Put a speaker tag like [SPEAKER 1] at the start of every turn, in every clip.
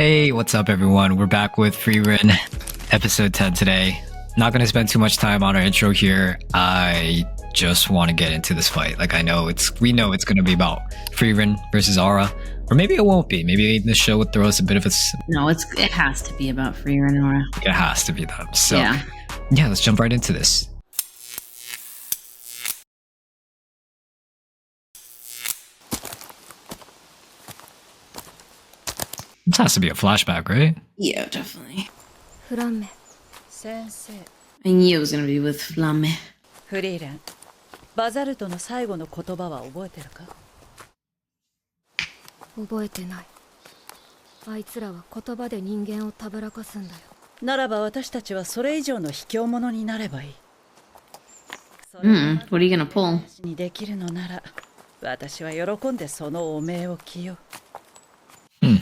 [SPEAKER 1] Hey, what's up everyone? We're back with Frieren, episode 10 today. Not going to spend too much time on our intro here. I just want to get into this fight. Like, we know it's going to be about Frieren versus Aura. Or maybe it won't be. Maybe the show would throw us a bit of a...
[SPEAKER 2] No, it has to be about Frieren and Aura.
[SPEAKER 1] It has to be that. So,
[SPEAKER 2] yeah,
[SPEAKER 1] let's jump right into this. This has to be a flashback, right?
[SPEAKER 2] Yeah, definitely.
[SPEAKER 3] Frieren.
[SPEAKER 2] I knew it was gonna be with Flamme.
[SPEAKER 3] Frieren. バザルトの最後の言葉は覚えてるか？覚えてない。あいつらは言葉で人間をたぶらかすんだよ。ならば私たちはそれ以上の卑怯者になればいい。
[SPEAKER 2] What are you gonna pull?
[SPEAKER 3] にできるのなら、私は喜んでその汚名を着よう。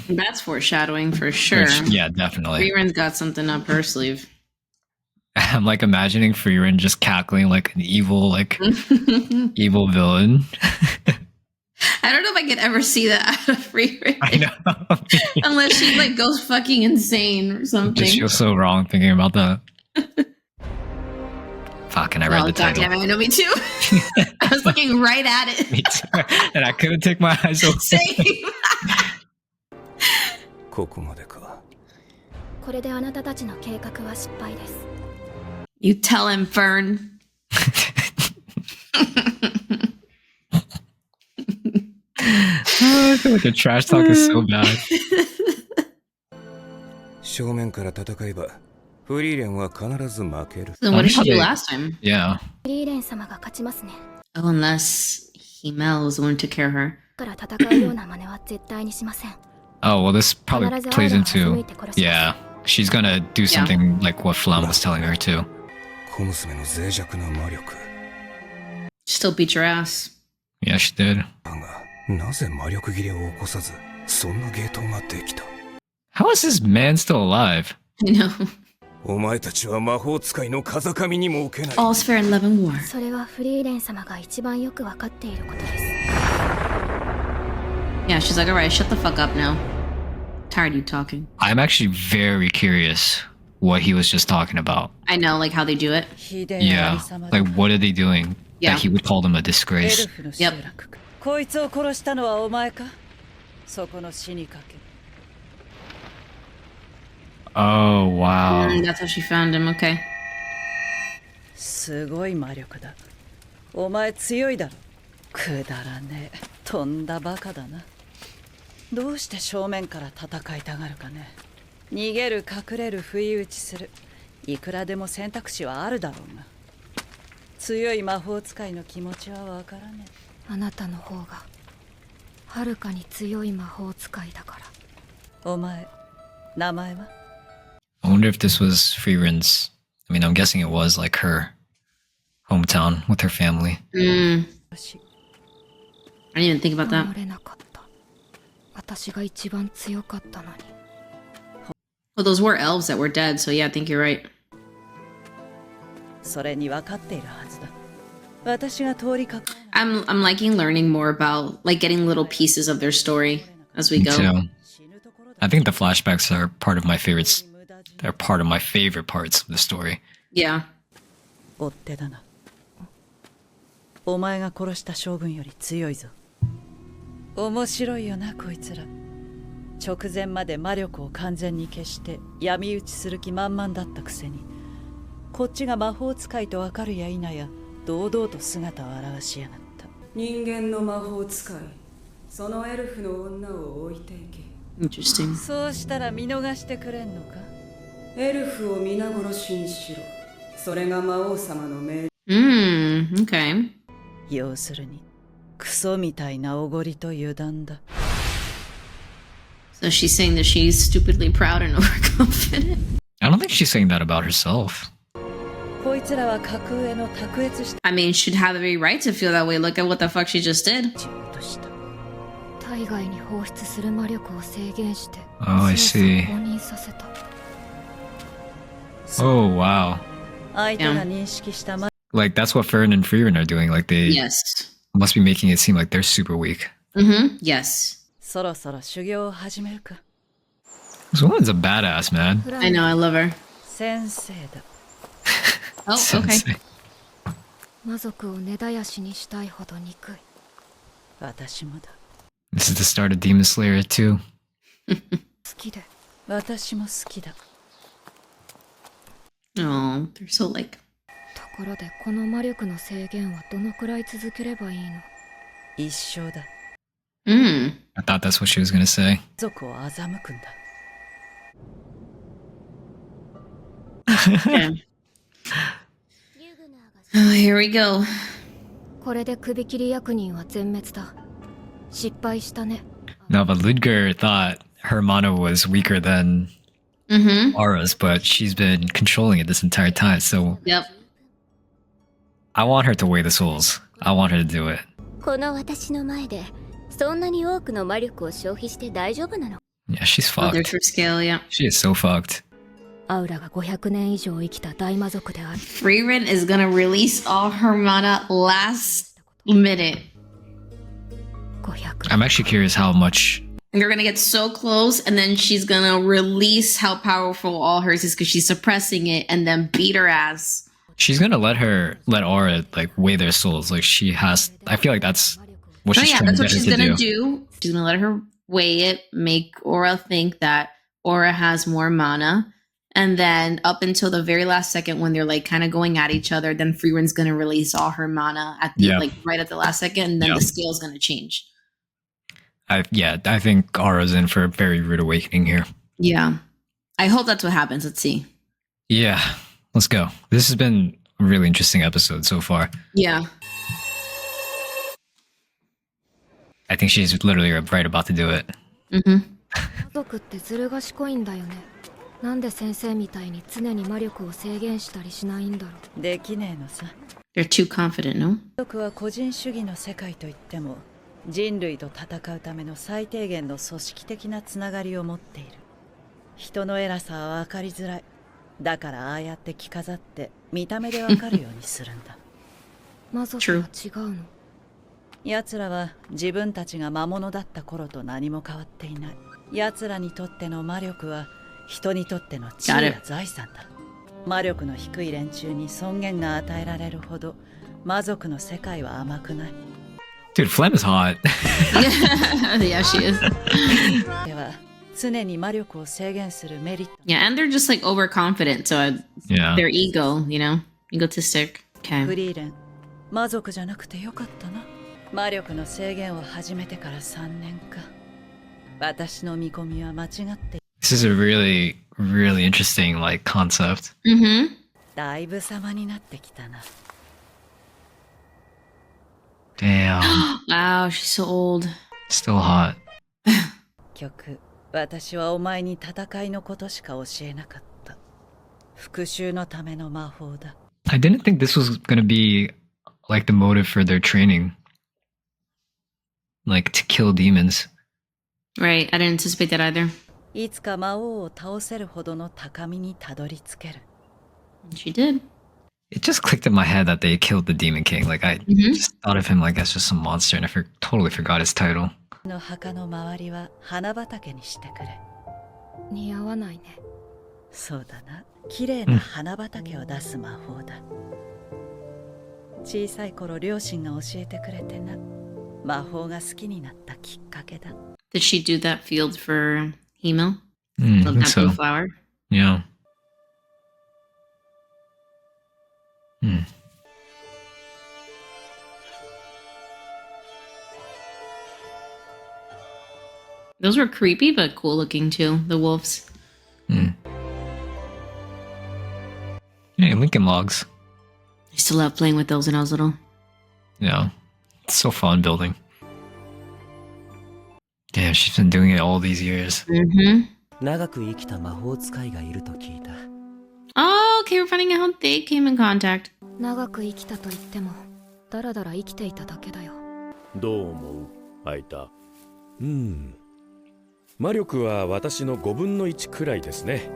[SPEAKER 2] That's foreshadowing for sure.
[SPEAKER 1] Yeah, definitely.
[SPEAKER 2] Frieren's got something up her sleeve.
[SPEAKER 1] I'm like imagining Frieren just cackling like an evil, evil villain.
[SPEAKER 2] I don't know if I could ever see that out of Frieren.
[SPEAKER 1] I know.
[SPEAKER 2] Unless she like goes fucking insane or something.
[SPEAKER 1] I just feel so wrong thinking about that. Fucking, I read the title.
[SPEAKER 2] Goddamn, I know, me too. I was looking right at it.
[SPEAKER 1] Me too. And I couldn't take my eyes off.
[SPEAKER 2] Same.
[SPEAKER 4] ここまでか。
[SPEAKER 3] これであなたたちの計画は失敗です。
[SPEAKER 2] You tell him, Fern.
[SPEAKER 1] I feel like the trash talk is so bad.
[SPEAKER 4] 正面から戦えば、フリーレンは必ず負ける。
[SPEAKER 2] So what did she do last time?
[SPEAKER 1] Yeah.
[SPEAKER 3] フリーレン様が勝ちますね。
[SPEAKER 2] Oh, unless Himmel was the one who took care of her.
[SPEAKER 3] から戦うような真似は絶対にしません。
[SPEAKER 1] Oh, well, this probably plays into... Yeah, she's gonna do something like what Flam was telling her too.
[SPEAKER 4] 小娘の脆弱な魔力。
[SPEAKER 2] Still beat your ass.
[SPEAKER 1] Yeah, she did.
[SPEAKER 4] だが、なぜ魔力切れを起こさず、そんな芸当ができた？
[SPEAKER 1] How is this man still alive?
[SPEAKER 2] I know.
[SPEAKER 4] お前たちは魔法使いの風上にも置けない。
[SPEAKER 2] All's fair in love and war.
[SPEAKER 3] それはフリーレン様が一番よくわかっていることです。
[SPEAKER 2] Yeah, she's like, alright, shut the fuck up now. Tired of you talking.
[SPEAKER 1] I'm actually very curious what he was just talking about.
[SPEAKER 2] I know, like how they do it.
[SPEAKER 1] Yeah, like what are they doing that he would call them a disgrace?
[SPEAKER 2] Yep.
[SPEAKER 3] こいつを殺したのはお前か？そこの死にかけ。
[SPEAKER 1] Oh, wow.
[SPEAKER 2] That's how she found him, okay.
[SPEAKER 3] すごい魔力だ。お前強いだろ。くだらねえ。とんだバカだな。どうして正面から戦いたがるかね。逃げる隠れる不意打ちする。いくらでも選択肢はあるだろうが。強い魔法使いの気持ちはわからねえ。あなたの方がはるかに強い魔法使いだから。お前、名前は？
[SPEAKER 1] I wonder if this was Frieren's... I mean, I'm guessing it was like her hometown with her family.
[SPEAKER 2] I didn't even think about that.
[SPEAKER 3] 守れなかった。私が一番強かったのに。
[SPEAKER 2] Well, those were elves that were dead, so yeah, I think you're right.
[SPEAKER 3] それに分かっているはずだ。私が通りかか。
[SPEAKER 2] I'm liking learning more about, like, getting little pieces of their story as we
[SPEAKER 1] Me
[SPEAKER 2] go.
[SPEAKER 1] too. I think the flashbacks are part of my favorites. They're part of my favorite parts of the story.
[SPEAKER 2] Yeah.
[SPEAKER 3] 追っ手だな。お前が殺した将軍より強いぞ。面白いよな、こいつら。直前まで魔力を完全に消して闇討ちする気満々だったくせに、こっちが魔法使いとわかるや否や堂々と姿を現しやがった。
[SPEAKER 5] 人間の魔法使い、そのエルフの女を置いていけ。
[SPEAKER 2] Interesting.
[SPEAKER 3] そうしたら見逃してくれんのか？
[SPEAKER 5] エルフを皆殺しにしろ。それが魔王様の命令。
[SPEAKER 2] Okay.
[SPEAKER 3] 要するにクソみたいなおごりと油断だ。
[SPEAKER 2] So she's saying that she's stupidly proud and overconfident.
[SPEAKER 1] I don't think she's saying that about herself.
[SPEAKER 3] こいつらは格上の卓越した。
[SPEAKER 2] I mean, she'd have every right to feel that way. Look at what the fuck she just did.
[SPEAKER 3] 体外に放出する魔力を制限して。
[SPEAKER 1] Oh, I see.
[SPEAKER 3] 放任させた。
[SPEAKER 1] Oh, wow.
[SPEAKER 3] 相手が認識した魔。
[SPEAKER 1] Like, that's what Fern and Frieren are doing. Like, they
[SPEAKER 2] Yes.
[SPEAKER 1] must be making it seem like they're super weak.
[SPEAKER 2] Yes.
[SPEAKER 3] そろそろ修行を始めるか。
[SPEAKER 1] This woman's a badass, man.
[SPEAKER 2] I know, I love her.
[SPEAKER 3] 先生だ。
[SPEAKER 2] Oh, okay.
[SPEAKER 1] Sensei.
[SPEAKER 6] 魔族を根絶やしにしたいほど憎い。
[SPEAKER 3] 私もだ。
[SPEAKER 1] This is the start of Demon Slayer 2.
[SPEAKER 6] 好きで。
[SPEAKER 3] 私も好きだ。
[SPEAKER 2] Oh, they're so like.
[SPEAKER 6] ところでこの魔力の制限はどのくらい続ければいいの？
[SPEAKER 3] 一生だ。
[SPEAKER 2] Mm.
[SPEAKER 1] I thought that's what she was gonna say.
[SPEAKER 3] 族を欺くんだ。
[SPEAKER 2] Yeah. Oh, here we go.
[SPEAKER 6] これで首切り役人は全滅だ。失敗したね。
[SPEAKER 1] No, but Ludger thought her mana was weaker than Aura's, but she's been controlling it this entire time. So
[SPEAKER 2] Yep.
[SPEAKER 1] I want her to weigh the souls. I want her to do it.
[SPEAKER 7] この私の前でそんなに多くの魔力を消費して大丈夫なの？
[SPEAKER 1] Yeah, she's
[SPEAKER 2] Oh, they're
[SPEAKER 1] fucked.
[SPEAKER 2] for scale, yeah.
[SPEAKER 1] She is so fucked.
[SPEAKER 6] アウラが500年以上生きた大魔族である。
[SPEAKER 2] Frieren is gonna release all her mana last minute.
[SPEAKER 6] 500
[SPEAKER 1] I'm actually curious how much.
[SPEAKER 2] And they're gonna get so close, and then she's gonna release how powerful all hers is because she's suppressing it, and then beat her ass.
[SPEAKER 1] She's gonna let Aura like weigh their souls. Like she has. I feel like that's what
[SPEAKER 2] Oh
[SPEAKER 1] she's
[SPEAKER 2] yeah,
[SPEAKER 1] trying
[SPEAKER 2] that's
[SPEAKER 1] to
[SPEAKER 2] what
[SPEAKER 1] get her
[SPEAKER 2] she's
[SPEAKER 1] to
[SPEAKER 2] gonna
[SPEAKER 1] do.
[SPEAKER 2] do. She's gonna let her weigh it, make Aura think that Aura has more mana. And then up until the very last second when they're like kind of going at each other, then Frieren's gonna release all her mana at the like right at the last second, and then the scale's gonna change.
[SPEAKER 1] I think Aura's in for a very rude awakening here.
[SPEAKER 2] Yeah. I hope that's what happens. Let's see.
[SPEAKER 1] Yeah, let's go. This has been a really interesting episode so far.
[SPEAKER 2] Yeah.
[SPEAKER 1] I think she's literally right about to do it.
[SPEAKER 6] 魔族ってずる賢いんだよね。なんで先生みたいに常に魔力を制限したりしないんだろう。
[SPEAKER 3] できねえのさ。
[SPEAKER 2] They're too confident, no?
[SPEAKER 3] 族は個人主義の世界といっても人類と戦うための最低限の組織的なつながりを持っている。人の偉さは分かりづらい。だからああやって着飾って見た目で分かるようにするんだ。
[SPEAKER 6] 魔族は違うの。
[SPEAKER 3] 奴らは自分たちが魔物だった頃と何も変わっていない。奴らにとっての魔力は人にとっての地位や財産だ。魔力の低い連中に尊厳が与えられるほど魔族の世界は甘くない。
[SPEAKER 1] Dude, Flem is hot.
[SPEAKER 2] Yeah, she is.
[SPEAKER 3] では常に魔力を制限するメリット。
[SPEAKER 2] Yeah, and they're just like overconfident, so
[SPEAKER 1] Yeah.
[SPEAKER 2] their ego, you know, egotistic.
[SPEAKER 3] フ
[SPEAKER 2] Okay.
[SPEAKER 3] リーレン、魔族じゃなくてよかったな。魔力の制限を始めてから3年か。私の見込みは間違っている。
[SPEAKER 1] This is a really, really interesting like concept.
[SPEAKER 3] だいぶ様になってきたな。
[SPEAKER 1] Damn.
[SPEAKER 2] Wow, she's so old.
[SPEAKER 1] Still hot.
[SPEAKER 3] 曲、私はお前に戦いのことしか教えなかった。復讐のための魔法だ。
[SPEAKER 1] I didn't think this was gonna be like the motive for their training. Like to kill demons.
[SPEAKER 2] Right, I didn't anticipate that either.
[SPEAKER 3] いつか魔王を倒せるほどの高みにたどり着ける。
[SPEAKER 2] She did.
[SPEAKER 1] It just clicked in my head that they killed the Demon King. Like I just thought of him like as just some monster, and I totally forgot his title.
[SPEAKER 3] の墓の周りは花畑にしてくれ。
[SPEAKER 6] 似合わないね。
[SPEAKER 3] そうだな。綺麗な花畑を出す魔法だ。小さい頃両親が教えてくれてな。魔法が好きになったきっかけだ。
[SPEAKER 2] Did she do that field for Hemo?
[SPEAKER 1] I
[SPEAKER 2] Of
[SPEAKER 1] think
[SPEAKER 2] that blue
[SPEAKER 1] so.
[SPEAKER 2] flower?
[SPEAKER 1] Yeah.
[SPEAKER 2] Those were creepy but cool looking too, the wolves.
[SPEAKER 1] Yeah, Lincoln Logs.
[SPEAKER 2] I used to love playing with those when I was little.
[SPEAKER 1] Yeah. It's so fun building. Damn, she's been doing it all these years.
[SPEAKER 8] 長く生きた魔法使いがいると聞いた。
[SPEAKER 2] Oh, okay, we're finding out how they came in contact.
[SPEAKER 6] 長く生きたと言っても、だらだら生きていただけだよ。
[SPEAKER 9] どう思うアイタ。魔力は私の5分の1くらいですね。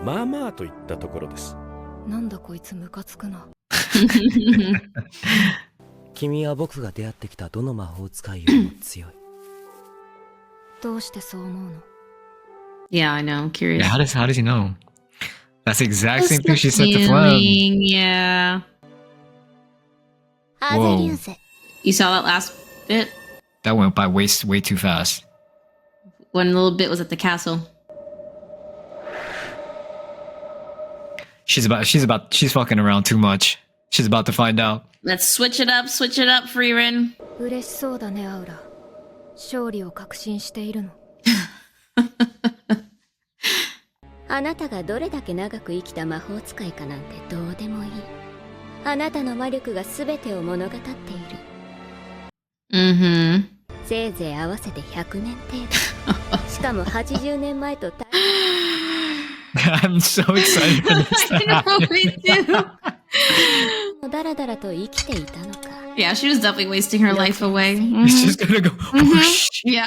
[SPEAKER 9] まあまあといったところです。
[SPEAKER 6] なんだこいつムカつくな。
[SPEAKER 8] 君は僕が出会ってきたどの魔法使いよりも強い。
[SPEAKER 6] どうしてそう思うの？
[SPEAKER 2] Yeah, I know. I'm curious.
[SPEAKER 1] Yeah, how does he know? That's the exact same thing she said to Flem.
[SPEAKER 2] Feeling, yeah.
[SPEAKER 1] Whoa.
[SPEAKER 2] You saw that last bit?
[SPEAKER 1] That went by way too fast.
[SPEAKER 2] One little bit was at the castle.
[SPEAKER 1] She's fucking around too much. She's about to find out.
[SPEAKER 2] Let's switch it up, Frieren.
[SPEAKER 6] 嬉しそうだね、アウラ。勝利を確信しているの。
[SPEAKER 7] あなたがどれだけ長く生きた魔法使いかなんてどうでもいい。あなたの魔力が全てを物語っている。せいぜい合わせて100年程度。しかも80年前と
[SPEAKER 1] I'm so excited for this to happen.
[SPEAKER 2] Me too.
[SPEAKER 7] だらだらと生きていたのか。
[SPEAKER 2] Yeah, she was definitely wasting her life away.
[SPEAKER 1] She's just gonna go. Whoosh.
[SPEAKER 2] Yeah.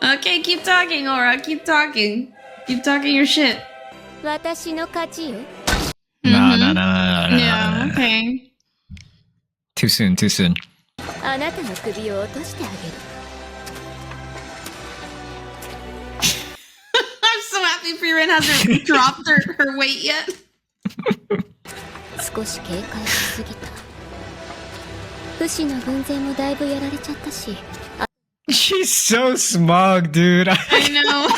[SPEAKER 2] Okay, keep talking, Aura. Keep talking. Keep talking your shit.
[SPEAKER 7] 私の勝ちよ。
[SPEAKER 1] Nah.
[SPEAKER 2] Yeah, okay.
[SPEAKER 1] Too soon.
[SPEAKER 7] あなたの首を落としてあげる。
[SPEAKER 2] I'm so happy Frieren hasn't dropped her weight yet.
[SPEAKER 7] 少し警戒しすぎた。不死の軍勢もだいぶやられちゃったし。
[SPEAKER 1] She's so smug, dude.
[SPEAKER 2] I know.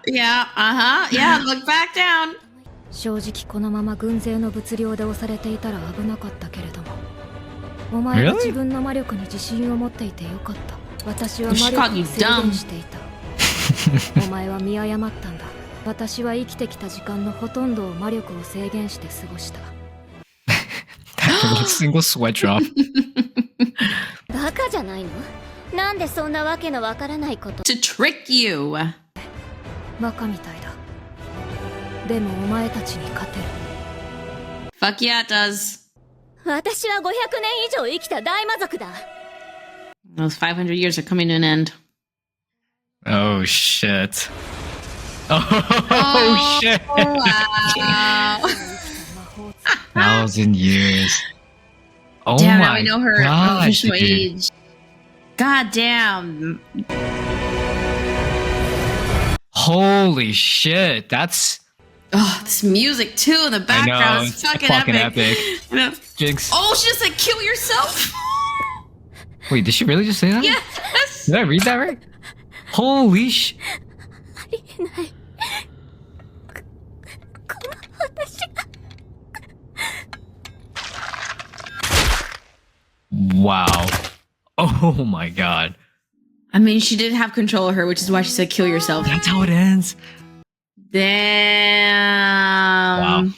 [SPEAKER 2] Yeah, yeah, look back down.
[SPEAKER 6] 正直このまま軍勢の物量で押されていたら危なかったけれども。お前は自分の魔力に自信を持っていてよかった。私は魔力に制限していた。お前は見誤ったんだ。私は生きてきた時間のほとんどを魔力を制限して過ごした。
[SPEAKER 1] Single sweat drop.
[SPEAKER 7] バカじゃないの？なんでそんなわけのわからないこと。
[SPEAKER 2] To trick you.
[SPEAKER 6] バカみたいだ。でもお前たちに勝てる。
[SPEAKER 2] Fuck yeah, it does.
[SPEAKER 7] 私は500年以上生きた大魔族だ。
[SPEAKER 2] Those 500 years are coming to an end.
[SPEAKER 1] Oh shit. Oh shit.
[SPEAKER 2] Wow.
[SPEAKER 1] 1,000 years. Oh
[SPEAKER 2] damn,
[SPEAKER 1] my
[SPEAKER 2] now we know her
[SPEAKER 1] gosh,
[SPEAKER 2] official
[SPEAKER 1] dude.
[SPEAKER 2] age. God damn.
[SPEAKER 1] Holy shit. That's...
[SPEAKER 2] Oh, this music too in the background is fucking epic. You know?
[SPEAKER 1] Jinx.
[SPEAKER 2] Oh, she just said kill yourself.
[SPEAKER 1] Wait, did she really just say that?
[SPEAKER 2] Yes.
[SPEAKER 1] Did I read that right? Holy sh...
[SPEAKER 7] ありえない。この私が。
[SPEAKER 1] Wow. Oh my god.
[SPEAKER 2] I mean, she did have control of her, which is why she said kill yourself.
[SPEAKER 1] That's how it ends.
[SPEAKER 2] Damn.
[SPEAKER 1] Wow.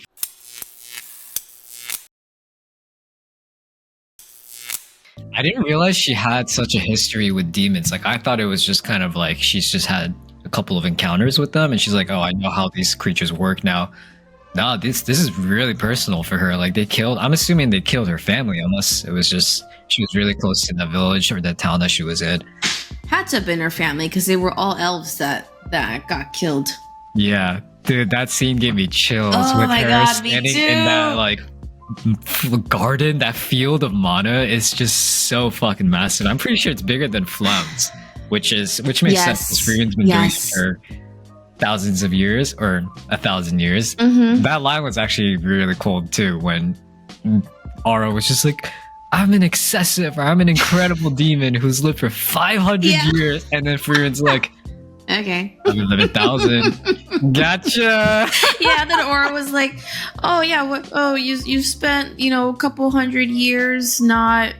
[SPEAKER 1] I didn't realize she had such a history with demons. Like, I thought it was just kind of like she's just had a couple of encounters with them and she's like, oh, I know how these creatures work now. No, this is really personal for her. Like, I'm assuming they killed her family, unless it was just she was really close to the village or the town that she was in.
[SPEAKER 2] Had to have been her family because they were all elves that got killed.
[SPEAKER 1] Yeah, dude, that scene gave me chills
[SPEAKER 2] Oh
[SPEAKER 1] with
[SPEAKER 2] my
[SPEAKER 1] her
[SPEAKER 2] God, me
[SPEAKER 1] standing
[SPEAKER 2] too.
[SPEAKER 1] in that like garden, that field of mana is just so fucking massive. I'm pretty sure it's bigger than Flem's, which makes sense because Frieren's been doing it for thousands of years or 1,000 years. That line was actually really cool too when Aura was just like, I'm an excessive or I'm an incredible demon who's lived for 500 years, and then Frieren's like,
[SPEAKER 2] okay,
[SPEAKER 1] I've been living 1,000. Gotcha.
[SPEAKER 2] Yeah, then Aura was like, oh yeah, you spent, a couple hundred years not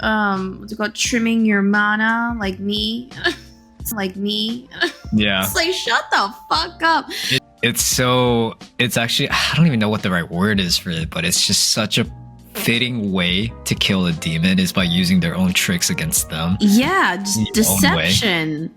[SPEAKER 2] what's it called, trimming your mana like me. Like me.
[SPEAKER 1] Yeah.
[SPEAKER 2] It's like, shut the fuck up.
[SPEAKER 1] It's actually, I don't even know what the right word is for it, but it's just such a fitting way to kill a demon is by using their own tricks against them.
[SPEAKER 2] Yeah, just deception.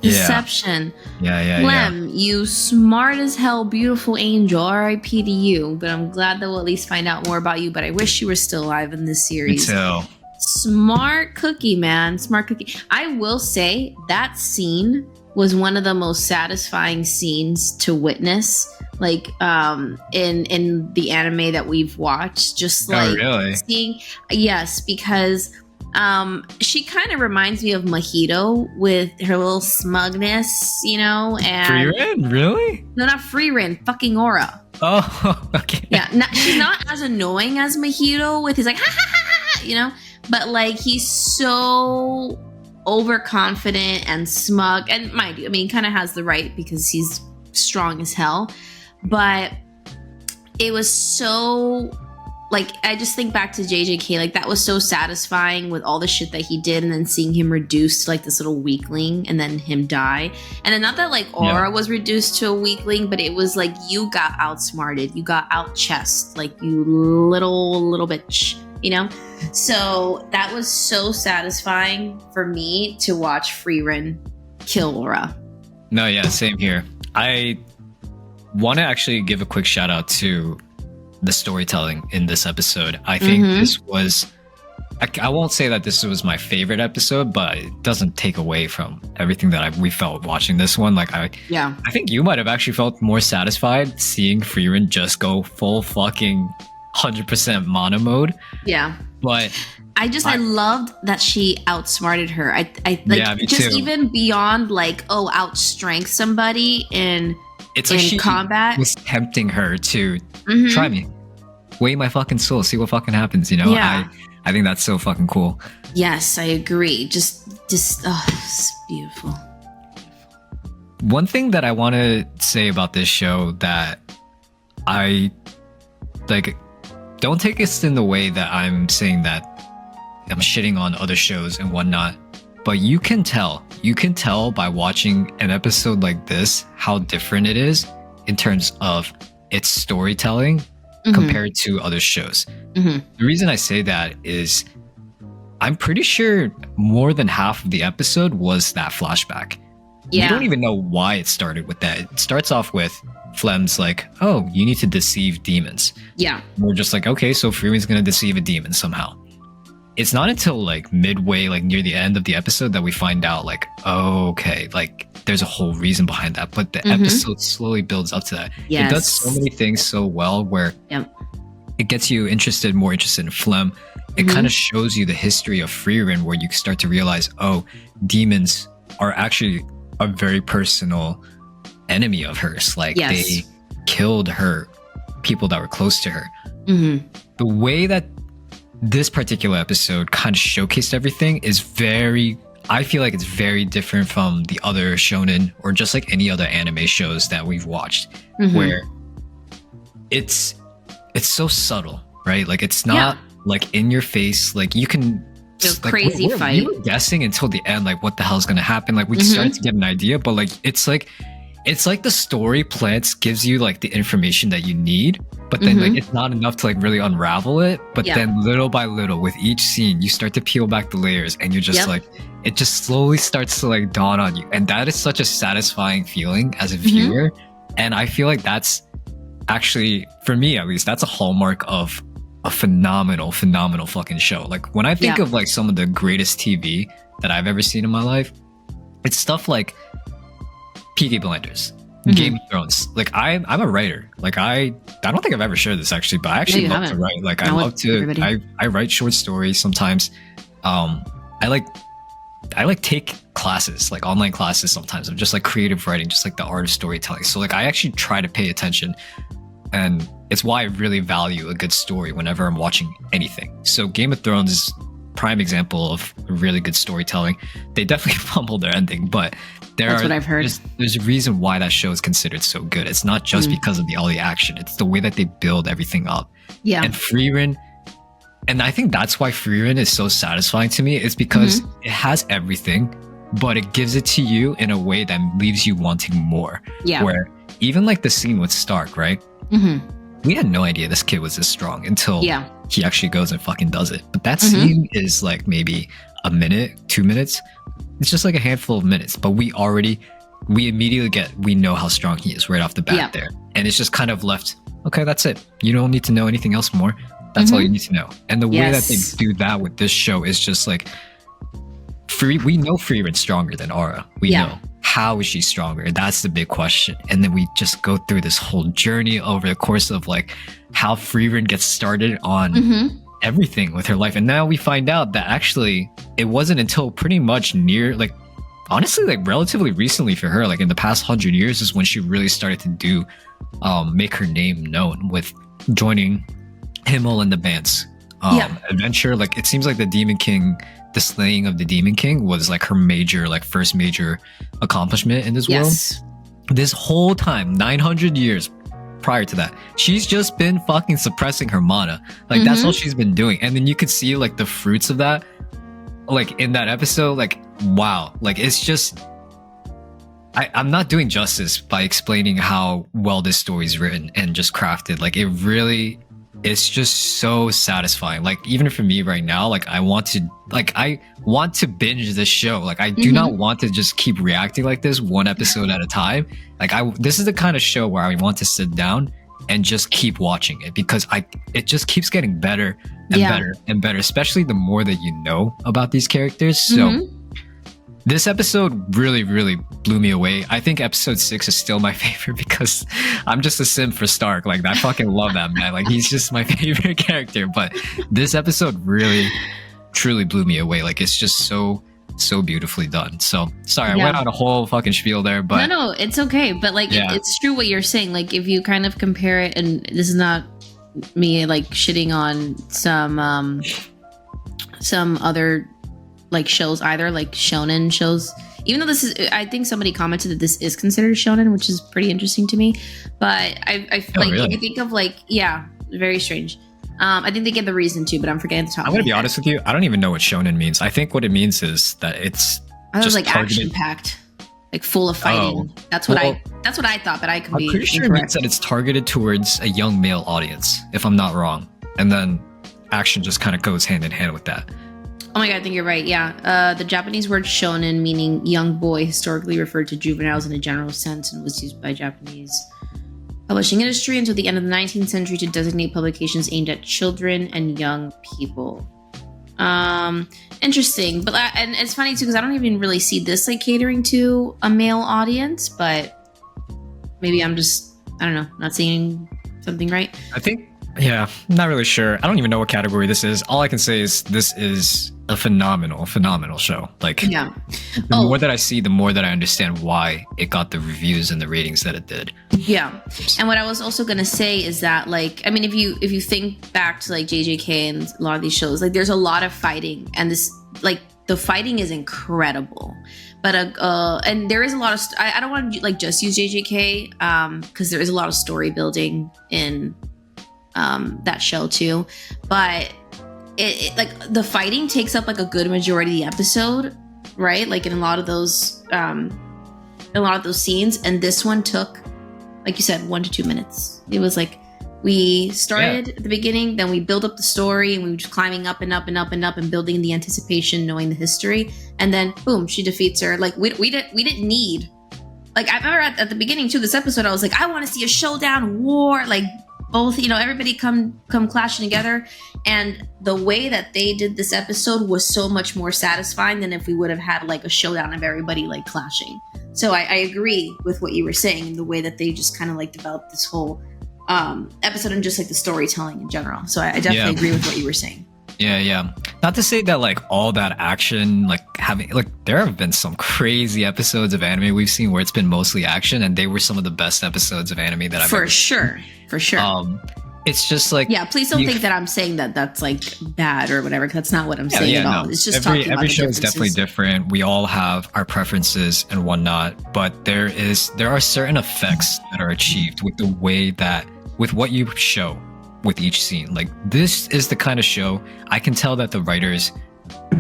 [SPEAKER 2] Deception.
[SPEAKER 1] Yeah.
[SPEAKER 2] Clem, you smart as hell, beautiful angel. R.I.P. to you. But I'm glad that we'll at least find out more about you. But I wish you were still alive in this series.
[SPEAKER 1] Me too.
[SPEAKER 2] Smart cookie, man. Smart cookie. I will say that scene was one of the most satisfying scenes to witness, like in the anime that we've watched. Just like
[SPEAKER 1] really?
[SPEAKER 2] seeing, yes, because She kind of reminds me of Mojito with her little smugness, you know. And
[SPEAKER 1] Frieren? Really?
[SPEAKER 2] No, not Frieren. Fucking Aura.
[SPEAKER 1] Oh, okay.
[SPEAKER 2] Yeah, she's not as annoying as Mojito with his like ha ha ha ha, you know. But like he's so overconfident and smug, and mind you, I mean, kind of has the right because he's strong as hell. But it was so like I just think back to JJK, like that was so satisfying with all the shit that he did, and then seeing him reduced to like this little weakling, and then him die, and then not that like Aura was reduced to a weakling, but it was like you got outsmarted, you got out chessed, like you little bitch, you know. So that was so satisfying for me to watch Frieren kill Aura.
[SPEAKER 1] No, yeah, same here. I want to actually give a quick shout out to the storytelling in this episode. I think this was, I won't say that this was my favorite episode, but it doesn't take away from everything that we felt watching this one. Like I think you might have actually felt more satisfied seeing Frieren just go full fucking 100% mono mode.
[SPEAKER 2] Yeah.
[SPEAKER 1] But
[SPEAKER 2] I loved that she outsmarted her. I like
[SPEAKER 1] me
[SPEAKER 2] just
[SPEAKER 1] too.
[SPEAKER 2] even beyond like, outstrength somebody in
[SPEAKER 1] it's like she
[SPEAKER 2] combat
[SPEAKER 1] was tempting her to try me, weigh my fucking soul, see what fucking happens, you know. I think that's so fucking cool.
[SPEAKER 2] Yes, I agree. Just it's beautiful.
[SPEAKER 1] One thing that I want to say about this show that I like, don't take this in the way that I'm saying that I'm shitting on other shows and whatnot, but you can tell by watching an episode like this how different it is in terms of its storytelling compared to other shows. The reason I say that is I'm pretty sure more than half of the episode was that flashback. You don't even know why it started with that. It starts off with Flem's like, oh, you need to deceive demons.
[SPEAKER 2] Yeah.
[SPEAKER 1] We're just like, okay, so Frieren's gonna deceive a demon somehow. It's not until like midway, like near the end of the episode, that we find out like, oh, okay, like there's a whole reason behind that. But the episode slowly builds up to that.
[SPEAKER 2] Yes.
[SPEAKER 1] It does so many things so well where it gets you more interested in Flem. It kind of shows you the history of Frieren, where you start to realize, oh, demons are actually a very personal enemy of hers. Like they killed her people that were close to her. The way that this particular episode kind of showcased everything is I feel like it's very different from the other shonen or just like any other anime shows that we've watched, where it's so subtle, right? Like it's not like in your face, like you can
[SPEAKER 2] crazy fight.
[SPEAKER 1] We were guessing until the end, like what the hell's gonna happen. Like we started to get an idea, but like it's like the story plants gives you like the information that you need, but then like it's not enough to like really unravel it. But then little by little, with each scene, you start to peel back the layers, and you're just like, it just slowly starts to like dawn on you, and that is such a satisfying feeling as a viewer. And I feel like that's actually, for me at least, that's a hallmark of a phenomenal fucking show. Like when I think of like some of the greatest TV that I've ever seen in my life, it's stuff like Peaky Blinders, Game of Thrones. Like I'm a writer. Like I don't think I've ever shared this actually, but I actually love to write. Like I love to I write short stories sometimes. I like take classes, like online classes sometimes, of just like creative writing, just like the art of storytelling. So like I actually try to pay attention, and it's why I really value a good story whenever I'm watching anything. So Game of Thrones is prime example of really good storytelling. They definitely fumbled their ending, but
[SPEAKER 2] that's what I've heard.
[SPEAKER 1] There's a reason why that show is considered so good. It's not just because of all the action. It's the way that they build everything up. Yeah. And Frieren, and I think that's why Frieren is so satisfying to me, is because it has everything, but it gives it to you in a way that leaves you wanting more. Yeah. Where even like the scene with Stark, right? We had no idea this kid was this strong until he actually goes and fucking does it. But that scene is like maybe a minute, 2 minutes. It's just like a handful of minutes, but we immediately we know how strong he is right off the bat there. And it's just kind of left, okay, that's it. You don't need to know anything else more. That's all you need to know. And the way that they do that with this show is just like, we know Frieren's stronger than Aura. We know. How is she stronger? That's the big question. And then we just go through this whole journey over the course of like how Frieren gets started on everything with her life. And now we find out that actually it wasn't until pretty much near, like, honestly, like relatively recently for her, like in the past 100 years is when she really started to do make her name known with joining Himmel and the band's adventure. Like it seems like the slaying of the Demon King was like her major, like first major accomplishment in this world. This whole time, 900 years prior to that, she's just been fucking suppressing her mana. Like that's all she's been doing. And then you could see like the fruits of that, like in that episode. Like wow, like it's just, I'm not doing justice by explaining how well this story is written and just crafted. Like it really, it's just so satisfying. Like even for me right now, like I want to binge this show. Like I do not want to just keep reacting like this one episode at a time. Like this is the kind of show where I want to sit down and just keep watching it, because it just keeps getting better and better and better, especially the more that you know about these characters. So this episode really, really blew me away. I think episode 6 is still my favorite because I'm just a simp for Stark. Like I fucking love that man. Like he's just my favorite character. But this episode really, truly blew me away. Like it's just so beautifully done. So sorry, I went on a whole fucking spiel there, but
[SPEAKER 2] no, it's okay. But like it's true what you're saying. Like if you kind of compare it, and this is not me like shitting on some other like shows either, like shonen shows, even though this is, I think somebody commented that this is considered shonen, which is pretty interesting to me. But I like really? If you think of like, very strange. I think they give the reason too, but I'm forgetting the top.
[SPEAKER 1] I'm gonna be honest with you, I don't even know what shonen means. I think what it means is that it's just
[SPEAKER 2] like action packed, like full of fighting. That's what I thought, but I could be.
[SPEAKER 1] I'm pretty sure it means that it's targeted towards a young male audience, if I'm not wrong. And then action just kind of goes hand in hand with that.
[SPEAKER 2] Oh my god, I think you're right. Yeah. The Japanese word shonen, meaning young boy, historically referred to juveniles in a general sense and was used by Japanese publishing industry until the end of the 19th century to designate publications aimed at children and young people. Interesting. But and it's funny too, because I don't even really see this like catering to a male audience, but maybe I'm just, I don't know, not seeing something right.
[SPEAKER 1] I think, I'm not really sure. I don't even know what category this is. All I can say is this is a phenomenal show. Like, the more that I see, the more that I understand why it got the reviews and the ratings that it did.
[SPEAKER 2] Yeah. And what I was also going to say is that, like, I mean, if you think back to like JJK and a lot of these shows, like there's a lot of fighting, and this, like, the fighting is incredible. But and there is a lot of I don't want to like just use JJK because there is a lot of story building in that show too, but it like the fighting takes up like a good majority of the episode, right? Like in a lot of those scenes, and this one took, like you said, 1 to 2 minutes. It was like we started at the beginning, then we build up the story, and we were just climbing up and up and up and up and building the anticipation, knowing the history, and then boom, she defeats her. Like we didn't need, like I remember at the beginning too, this episode, I was like, I want to see a showdown war, like both, everybody come clashing together. And the way that they did this episode was so much more satisfying than if we would have had like a showdown of everybody like clashing. So I agree with what you were saying, the way that they just kind of like developed this whole episode and just like the storytelling in general. So I definitely agree with what you were saying.
[SPEAKER 1] Yeah. Not to say that like all that action, like having, like there have been some crazy episodes of anime we've seen where it's been mostly action, and they were some of the best episodes of anime that I've ever seen. For sure. It's just like,
[SPEAKER 2] please don't think that I'm saying that that's like bad or whatever, because that's not what I'm saying at all. It's just talking about
[SPEAKER 1] every show is definitely different. We all have our preferences and whatnot, but there are certain effects that are achieved with the way that, with what you show with each scene. Like this is the kind of show I can tell that the writers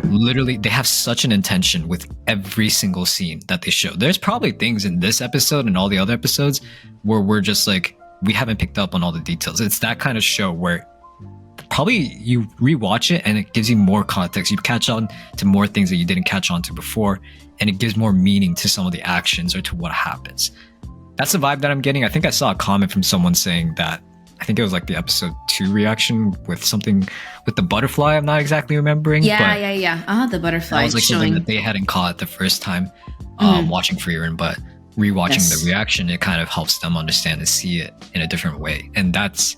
[SPEAKER 1] literally, they have such an intention with every single scene that they show. There's probably things in this episode and all the other episodes where we're just like, we haven't picked up on all the details. It's that kind of show where probably you rewatch it and it gives you more context. You catch on to more things that you didn't catch on to before, and it gives more meaning to some of the actions or to what happens. That's the vibe that I'm getting. I think I saw a comment from someone saying that, I think it was like the episode 2 reaction with something with the butterfly. I'm not exactly remembering.
[SPEAKER 2] Yeah. The butterfly.
[SPEAKER 1] That was like something that they hadn't caught the first time watching Frieren, but rewatching the reaction, it kind of helps them understand and see it in a different way. And that's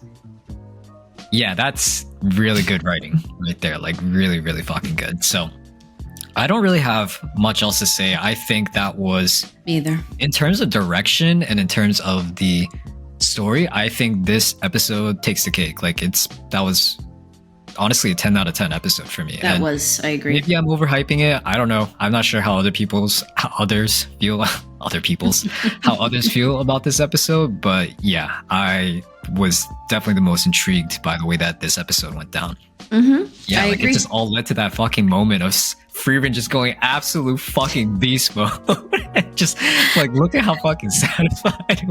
[SPEAKER 1] yeah, that's really good writing right there. Like really, really fucking good. So I don't really have much else to say. I think that was
[SPEAKER 2] Me either.
[SPEAKER 1] in terms of direction and in terms of the story, I think this episode takes the cake. Like that was honestly a 10 out of 10 episode for me.
[SPEAKER 2] That
[SPEAKER 1] And
[SPEAKER 2] was, I agree.
[SPEAKER 1] maybe I'm overhyping it. I don't know. I'm not sure how others feel how others feel about this episode. But yeah, I was definitely the most intrigued by the way that this episode went down.
[SPEAKER 2] Mm-hmm.
[SPEAKER 1] Yeah,
[SPEAKER 2] I
[SPEAKER 1] like
[SPEAKER 2] agree.
[SPEAKER 1] it just all led to that fucking moment of Frieren just going absolute fucking beast mode. Just like look at how fucking satisfied,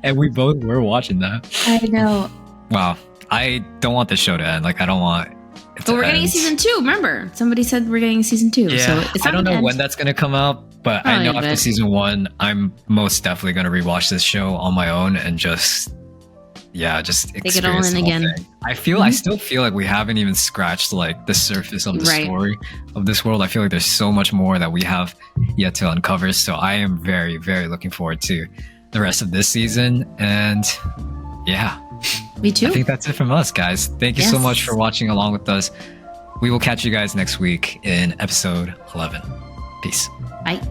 [SPEAKER 1] and we both were watching that.
[SPEAKER 2] I know.
[SPEAKER 1] Wow, I don't want this show to end. Like I don't want. It to
[SPEAKER 2] But we're getting a
[SPEAKER 1] end.
[SPEAKER 2] season 2. Remember, somebody said we're getting a season 2.
[SPEAKER 1] Yeah,
[SPEAKER 2] So it's
[SPEAKER 1] I don't
[SPEAKER 2] not
[SPEAKER 1] know
[SPEAKER 2] gonna
[SPEAKER 1] when
[SPEAKER 2] end.
[SPEAKER 1] that's gonna come out, but I know
[SPEAKER 2] Probably
[SPEAKER 1] after
[SPEAKER 2] a bit.
[SPEAKER 1] season 1, I'm most definitely gonna rewatch this show on my own and just
[SPEAKER 2] Take it all
[SPEAKER 1] experience
[SPEAKER 2] in
[SPEAKER 1] the whole
[SPEAKER 2] again.
[SPEAKER 1] thing. I still feel like we haven't even scratched like the surface of the
[SPEAKER 2] Right.
[SPEAKER 1] story of this world. I feel like there's so much more that we have yet to uncover. So I am very, very looking forward to the rest of this season. And yeah,
[SPEAKER 2] Me too.
[SPEAKER 1] I think that's it from us, guys. Thank you so
[SPEAKER 2] Yes.
[SPEAKER 1] much for watching along with us. We will catch you guys next week in episode 11. Peace.
[SPEAKER 2] Bye.